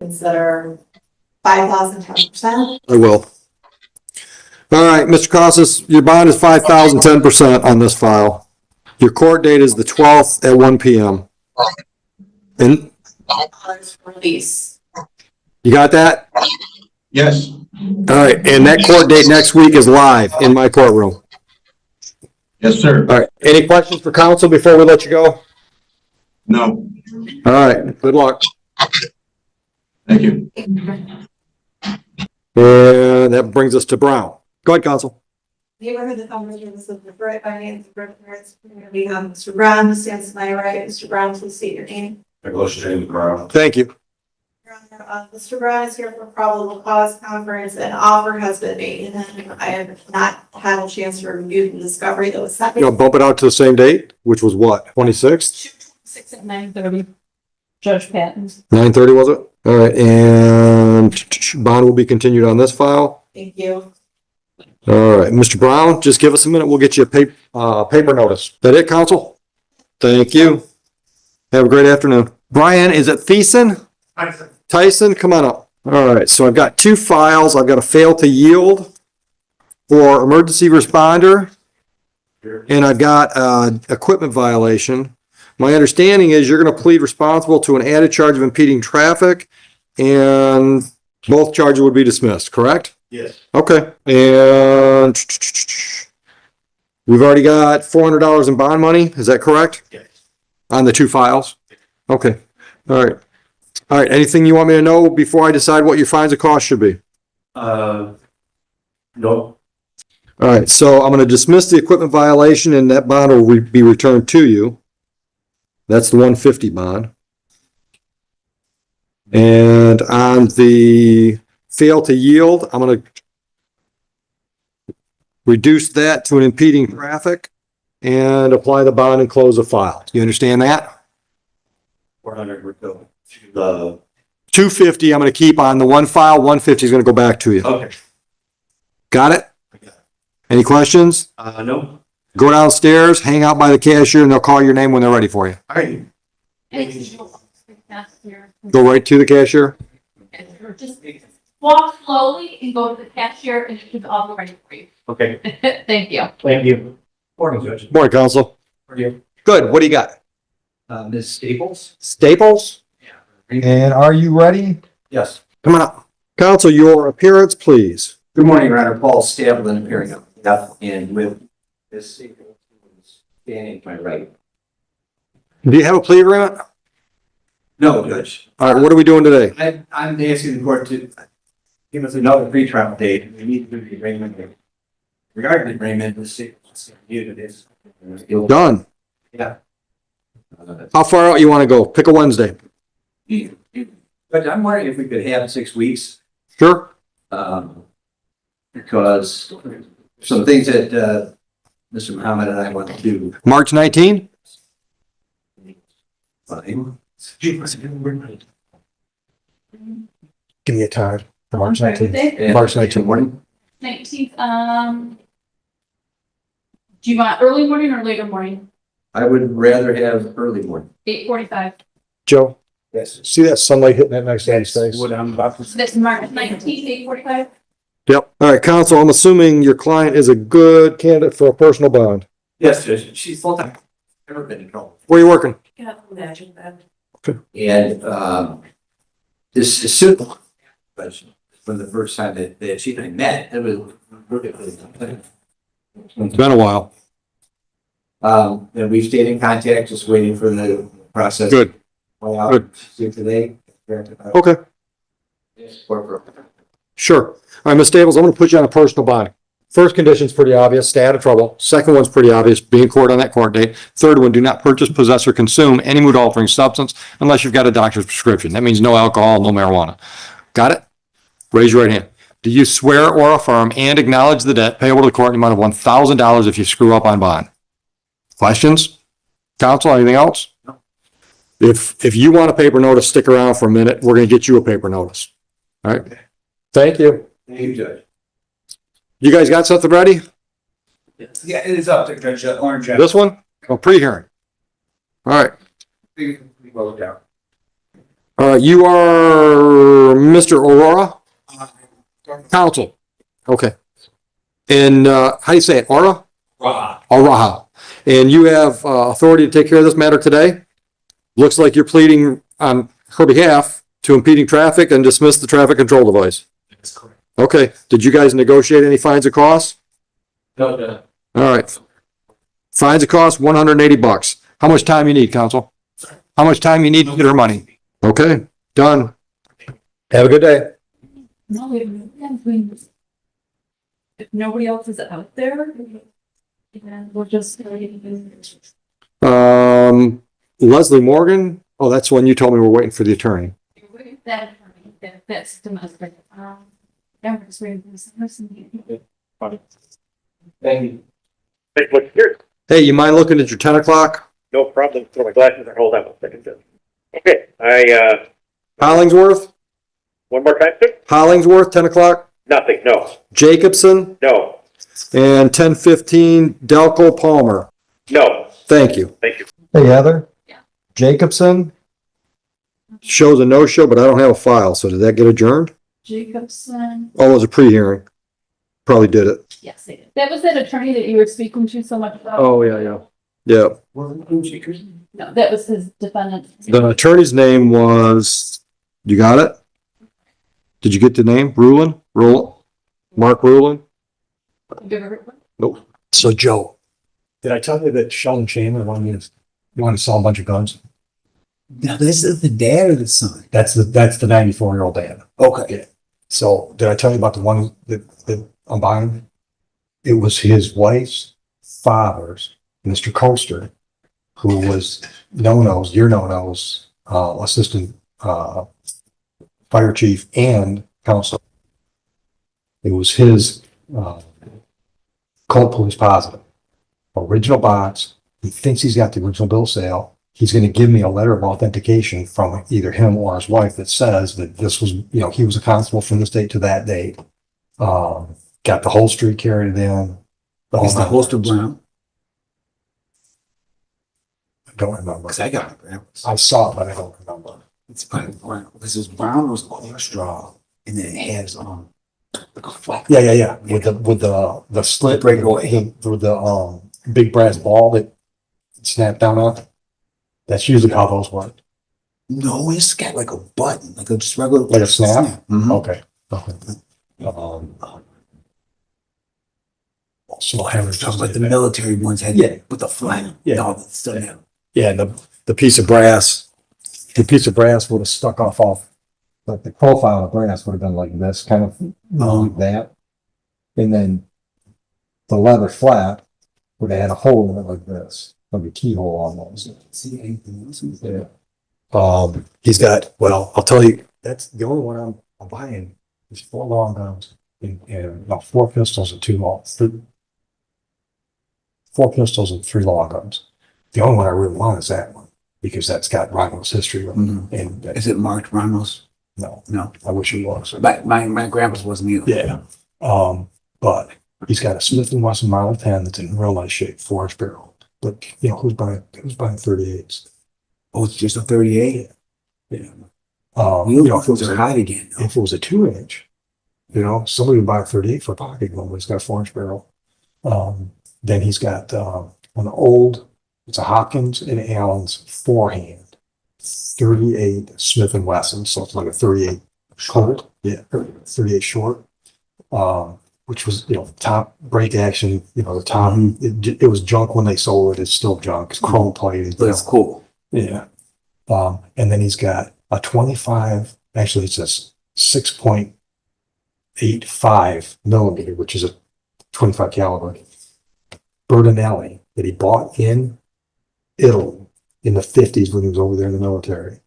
consider 5,000, 10%. I will. All right, Mr. Costas, your bond is 5,000, 10% on this file. Your court date is the 12th at 1 p.m. And Release. you got that? Yes. All right, and that court date next week is live in my courtroom. Yes, sir. All right, any questions for counsel before we let you go? No. All right, good luck. Thank you. And that brings us to Brown. Go ahead, counsel. Neighborhood defendants, this is the right by name, we have Mr. Brown, who stands to my right. Mr. Brown, please state your name. Nicholas James Brown. Thank you. Mr. Brown is here for probable cause conference. An offer has been made, and I have not had a chance to review the discovery that was sent. You want to bump it out to the same date, which was what, 26th? 6 at 9:30. Judge Patton. 9:30 was it? All right, and bond will be continued on this file. Thank you. All right, Mr. Brown, just give us a minute. We'll get you a paper notice. Is that it, counsel? Thank you. Have a great afternoon. Brian, is it Thiessen? Tyson, come on up. All right, so I've got two files. I've got a fail to yield for emergency responder, and I've got equipment violation. My understanding is you're going to plead responsible to an added charge of impeding traffic, and both charges would be dismissed, correct? Yes. Okay, and we've already got $400 in bond money. Is that correct? Yes. On the two files? Okay, all right. All right, anything you want me to know before I decide what your fines and costs should be? No. All right, so I'm going to dismiss the equipment violation and that bond will be returned to you. That's the 150 bond. And on the fail to yield, I'm going to reduce that to an impeding traffic and apply the bond and close the file. You understand that? 400 would go to the. 250 I'm going to keep on the one file. 150 is going to go back to you. Okay. Got it? Any questions? No. Go downstairs, hang out by the cashier, and they'll call your name when they're ready for you. All right. Go right to the cashier. Just walk slowly and go to the cashier and it should be all ready for you. Okay. Thank you. Thank you. Morning, Judge. Morning, counsel. How are you? Good. What do you got? Ms. Staples? Staples? And are you ready? Yes. Come on up. Counsel, your appearance, please. Good morning, Your Honor. Paul Stablin appearing on behalf and with Ms. Staples, who is standing to my right. Do you have a plea agreement? No, Judge. All right, what are we doing today? I'm asking the court to give us another pre-trial date. We need to do the agreement. Regarding the agreement, Ms. Staples reviewed this. Done. Yeah. How far out you want to go? Pick a Wednesday. But I'm wondering if we could have 6 weeks, Sure. because some things that Mr. Muhammad and I want to do. March 19? Fine. Give me a time. For March 19th. Wednesday? March 19th. Morning. 19th, do you want early morning or later morning? I would rather have early morning. 8:45. Joe, Yes. see that sunlight hitting that next guy's face? What I'm about to So that's March 19th, 8:45? Yep. All right, counsel, I'm assuming your client is a good candidate for a personal bond. Yes, Judge. She's full time. Never been in trouble. Where are you working? Yeah, imagine that. And this is simple, but from the first time that she and I met, it was It's been a while. and we stayed in contact, just waiting for the process. Good. Play out. Good. See today. Okay, Corporate. sure. All right, Ms. Staples, I'm going to put you on a personal bond. First condition's pretty obvious, stay out of trouble. Second one's pretty obvious, be in court on that court date. Third one, do not purchase, possess, or consume any mood altering substance unless you've got a doctor's prescription. That means no alcohol, no marijuana. Got it? Raise your right hand. Do you swear or affirm and acknowledge the debt payable to the court in the amount of $1,000 if you screw up on bond? Questions? Counsel, anything else? No. If you want a paper notice, stick around for a minute. We're going to get you a paper notice. All right. Thank you. Thank you, Judge. You guys got something ready? Yeah, it is up to Judge Orange. This one? Oh, pre-hearing. All right. We vote down. All right, you are Mr. Aurora? Counsel. Okay. And, how do you say it? Aura? Araha. And you have authority to take care of this matter today? Looks like you're pleading on her behalf to impeding traffic and dismiss the traffic control device. That's correct. Okay. Did you guys negotiate any fines or costs? No, no. All right. Fines and costs, $180. How much time you need, counsel? How much time you need to get her money? Okay, done. Have a good day. No, if nobody else is out there, then we'll just. Leslie Morgan. Oh, that's when you told me we're waiting for the attorney. That's domestic. Yeah, we're just waiting for this person. Thank you. Hey, look here. Hey, you mind looking at your 10 o'clock? No problem. Throw my glasses on. Hold on 1 second. Okay, Hollingsworth? one more time, sir? Hollingsworth, 10 o'clock? Nothing, no, Jacobson? no, And 10:15, Delco Palmer. no, Thank you. thank you. Hey, Heather? Yeah. Jacobson? Shows a no-show, but I don't have a file, so did that get adjourned? Jacobson. Oh, it was a pre-hearing. Probably did it. Yes, they did. That was that attorney that you were speaking to so much about. Oh, yeah. Yeah. No, that was his defendant. The attorney's name was, you got it? Did you get the name? Rulin? Mark Rulin? Have you ever heard of him? Nope. So Joe, did I tell you that Sheldon Chamberlain wanted to sell a bunch of guns? Now, this is the dad or the son? That's the 94-year-old dad. Okay. So did I tell you about the one that I'm buying? It was his wife's father's, Mr. Coaster, who was your no-nos, assistant, fire chief and counsel. It was his, called police positive. Original box. He thinks he's got the original bill of sale. He's going to give me a letter of authentication from either him or his wife that says that this was, he was a constable from this date to that date. Got the whole street carried in. Is the holster brown? I don't remember. Because I got my grandpa's. I saw it, but I don't remember. It's probably brown. This is brown or was it straw? And then it has like a flat. Yeah. With the slit, Break it away. with the big brass ball that snapped down on. That's usually how those work. No, it's got like a button, like a just regular. Like a snap? Mhm. Okay. So Hammer's just But the military ones had Yeah. with the flat. Yeah. No, that's still there. Yeah, and the piece of brass would have stuck off, like the profile of brass would have been like this, kind of like that. And then the leather flap would have had a hole in it like this, like a keyhole almost. See anything else? Yeah. He's got, well, I'll tell you, that's the only one I'm buying is 4 long guns and 4 pistols and 4 pistols and 3 long guns. The only one I really want is that one because that's got Ronald's history with it. Mhm. And Is it marked Ramos? no, No. I wish it was. My grandpa's wasn't either. Yeah. But he's got a Smith & Wesson Model 10 that's in real nice shape, 4-inch barrel. But who's buying 38s? Oh, it's just a 38? Yeah. Uniforms are hot again. though. If it was a 2-inch, somebody would buy a 38 for a pocket gun, but he's got a 4-inch barrel. Then he's got an old, it's a Hopkins and Allen's 4-hand, 38 Smith & Wesson, so it's like a 38 Colt, yeah, 38 short, which was, top brake action, the top, it was junk when they sold it, it's still junk, it's chrome plated. But it's cool. Yeah. And then he's got a 25, actually it's a 6.85 millimeter, which is a 25 caliber Bertinelli that he bought in Italy in the 50s when he was over there in the military.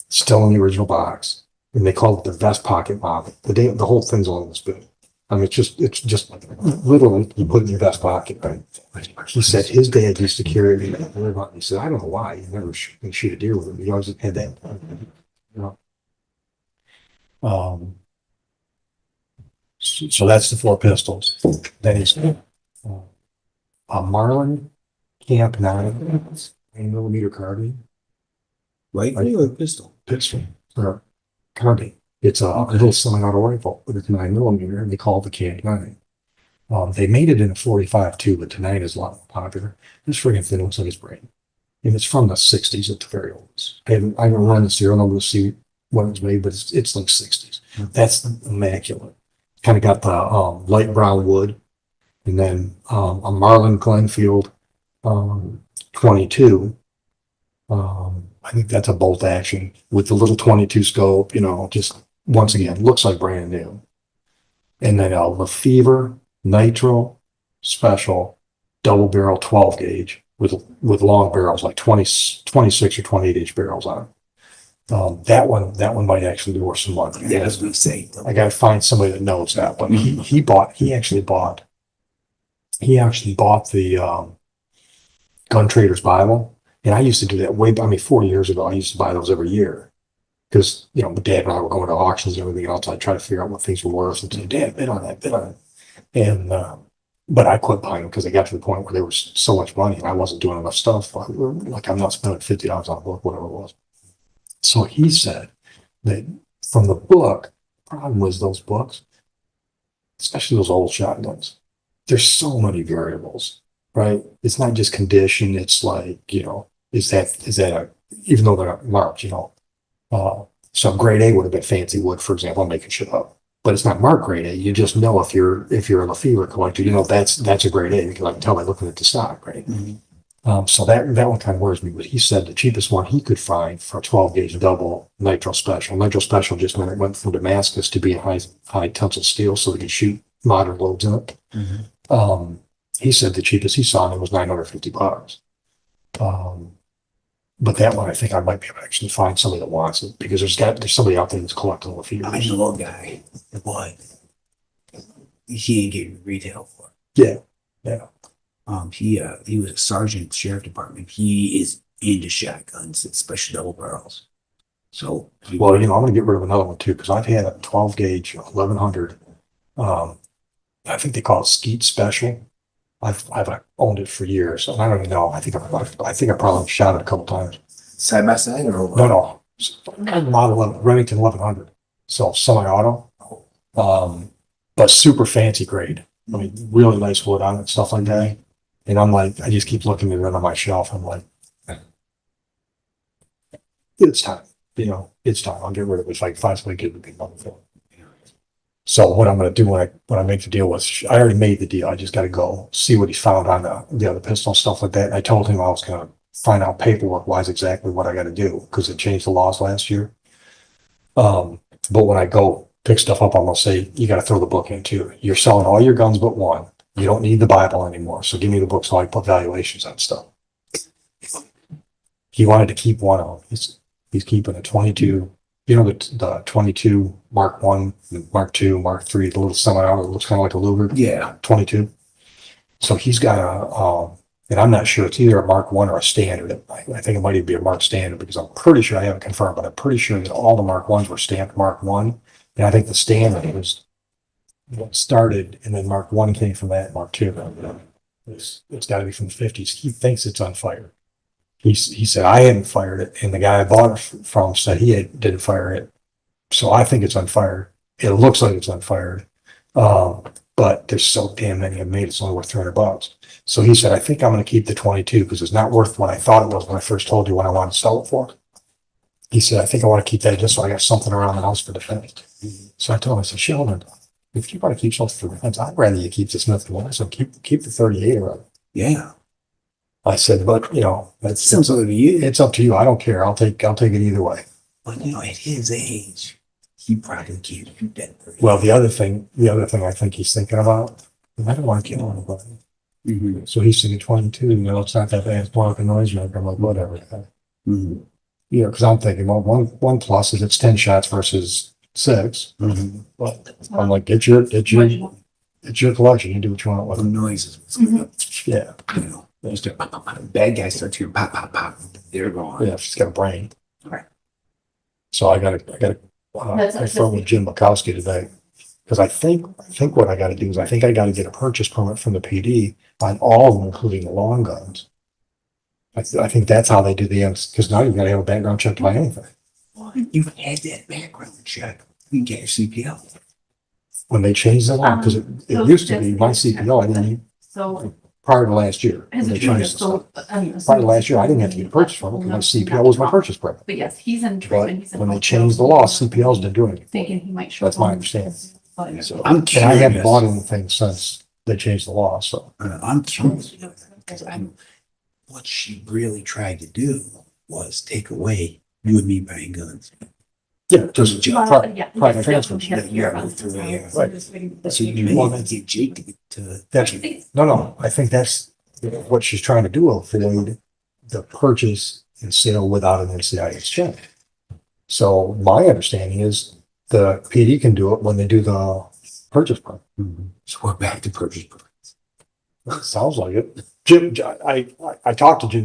Still in the original box. And they call it the vest pocket model. The whole thing's all this big. I mean, it's just literally you put it in your vest pocket, right? He said his dad used to carry it. He said, I don't know why. He never shoot a deer with it. He always had that. So that's the 4 pistols. Then he's a Marlin Camp 9 9mm carbine Rifle or pistol? pistol. Or carbine. It's a little semi-auto rifle, but it's 9mm, and they call it the Can-9. They made it in a 45 too, but tonight is a lot more popular. This friggin' thing looks like it's brand new. And it's from the 60s at the very oldest. I haven't run the serial number to see when it was made, but it's like 60s. That's immaculate. Kind of got the light brown wood, and then a Marlin Glenfield 22. I think that's a bolt action with the little 22 scope, you know, just once again, looks like brand new. And then a Lefevre Nitro Special double barrel 12 gauge with long barrels, like 26 or 28 inch barrels on it. That one might actually be worth some money. Yeah, I was gonna say. I gotta find somebody that knows that, but he actually bought the Gun Trader's Bible. And I used to do that 4 years ago. I used to buy those every year. Because, you know, my dad and I were going to auctions and everything else. I'd try to figure out what things were worth and say, Dad, bid on that, bid on it. And, but I quit buying them because I got to the point where there was so much money and I wasn't doing enough stuff. Like I'm not spending $50 on a book, whatever it was. So he said that from the book, the problem was those books, especially those old shotguns, there's so many variables, right? It's not just condition. It's like, you know, is that even though they're not marked, you know, so grade A would have been fancy wood, for example. I'm making shit up, but it's not marked grade A. You just know if you're a Lefevre collector, you know, that's a grade A because I can tell by looking at the stock, right? So that one kind of worries me, but he said the cheapest one he could find for a 12 gauge double Nitro Special. Nitro Special just meant it went from Damascus to being high tensile steel so they could shoot modern loads in it. He said the cheapest he saw in it was $950. But that one, I think I might be able to actually find somebody that wants it because there's somebody out there that's collecting Lefevre. I know a guy that would. He ain't getting retail for it. Yeah. He was a sergeant, sheriff department. He is into shotguns, especially double barrels. So, Well, you know, I'm gonna get rid of another one too because I've had a 12 gauge 1100. I think they call it Skeet Special. I've owned it for years, and I don't even know. I think I probably shot it a couple times. side by side or what? No, model Remington 1100. So semi-auto, but super fancy grade. I mean, really nice wood on it, stuff like that. And I'm like, I just keep looking at it on my shelf. I'm like, it's time. You know, it's time. I'll get rid of it if I can find somebody to give me big money for it. So what I'm going to do when I make the deal with, I already made the deal. I just got to go see what he's found on the other pistol and stuff like that. And I told him I was going to find out paperwork wise exactly what I got to do because it changed the laws last year. But when I go pick stuff up, I'm going to say, you got to throw the book in too. You're selling all your guns but one. You don't need the Bible anymore. So give me the book so I can put valuations on stuff. He wanted to keep one of them. He's keeping a 22. You know, the 22 Mark 1, Mark 2, Mark 3, the little semi-auto that looks kind of like a Luger. Yeah. 22. So he's got and I'm not sure it's either a Mark 1 or a standard. I think it might even be a Mark standard because I'm pretty sure, I haven't confirmed, but I'm pretty sure that all the Mark 1s were stamped Mark 1. And I think the standard was what started, and then Mark 1 came from that, Mark 2. It's got to be from the 50s. He thinks it's unfired. He said, I hadn't fired it, and the guy I bought it from said didn't fire it. So I think it's unfired. It looks like it's unfired. But there's so damn many I've made, it's only worth $300. So he said, I think I'm going to keep the 22 because it's not worth what I thought it was when I first told you what I wanted to sell it for. He said, I think I want to keep that just so I got something around the house for defense. So I told him, I said, Sheldon, if you want to keep something for defense, I'd rather you keep the Smith & Wesson. Keep the 38 around. Yeah. I said, but you know, that's Sounds like to you. it's up to you. I don't care. I'll take it either way. But you know, at his age, he probably can't do that. Well, the other thing I think he's thinking about, I don't want to kill anybody. Mm-hmm. So he's thinking 22, you know, it's not that bad. It's more like a noise maker. I'm like, whatever. Mm-hmm. You know, because I'm thinking, well, one plus is it's 10 shots versus 6. Mm-hmm. But I'm like, it's your collection. You do what you want with The it. noises. Yeah. You know, there's the pop, pop, pop. Bad guys start hearing pop, pop, pop. They're gone. Yeah, she's got a brain. Right. So I got to confirm with Jim Bukowski today. Because I think what I got to do is I think I got to get a purchase permit from the PD on all of them, including the long guns. I think that's how they do the because now you've got to have a background check to buy anything. You've had that background check. You can get your CPL. When they changed the law, because it used to be my CPL, I didn't, So. prior to last year. when His they attorney, changed the so. stuff. Prior to last year, I didn't have to get a purchase permit because my CPL was my purchase permit. But yes, he's in But treatment. He's in when they hospital. changed the law, CPLs didn't do anything. Thinking he might show. That's my up. understanding. But- So, I'm and I haven't curious. bought anything since they changed the law, so. I'm curious because what she really tried to do was take away you and me buying guns. Yeah, just Well, private yeah, private yes, transfers. yes, that you're yes. going through here. So I'm just waiting for the- So you want to get Jake to. That's, no, I think that's what she's trying to do, avoid the purchase and sale without an NCIS check. So my understanding is the PD can do it when they do the purchase permit. So we're back to purchase permits. Sounds like it. Jim, I talked to Jim